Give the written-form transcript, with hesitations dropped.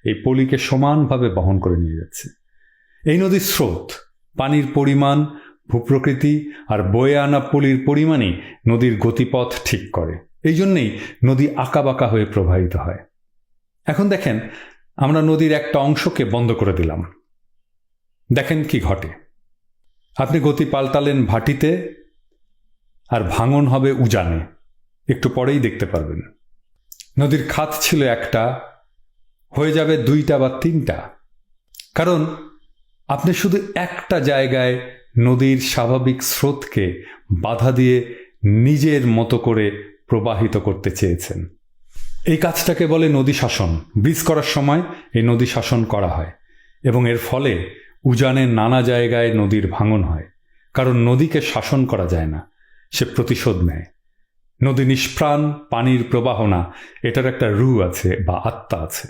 এই পলিকে সমানভাবে বহন করে নিয়ে যাচ্ছে। এই নদীর স্রোত, পানির পরিমাণ, ভূপ্রকৃতি আর বয়ে আনা পলির পরিমাণই নদীর গতিপথ ঠিক করে। এই জন্যেই নদী আঁকাবাঁকা হয়ে প্রবাহিত হয়। এখন দেখেন, আমরা নদীর একটা অংশকে বন্ধ করে দিলাম, দেখেন কি ঘটে। আপনি গতি পাল্টালেন ভাটিতে, আর ভাঙন হবে উজানে, একটু পরেই দেখতে পারবেন। নদীর খাত ছিল একটা, হয়ে যাবে 2টা বা 3টা, কারণ আপনি শুধু একটা জায়গায় নদীর স্বাভাবিক স্রোতকে বাধা দিয়ে নিজের মতো করে প্রবাহিত করতে চেয়েছেন। এই কাজটাকে বলে নদী শাসন। ব্রিজ করার সময় এই নদী শাসন করা হয়, এবং এর ফলে উজানের নানা জায়গায় নদীর ভাঙন হয়। কারণ নদীকে শাসন করা যায় না, সে প্রতিশোধ নেয়। নদী নিষ্প্রাণ, পানির প্রবাহ না, এটার একটা রু আছে বা আত্মা আছে।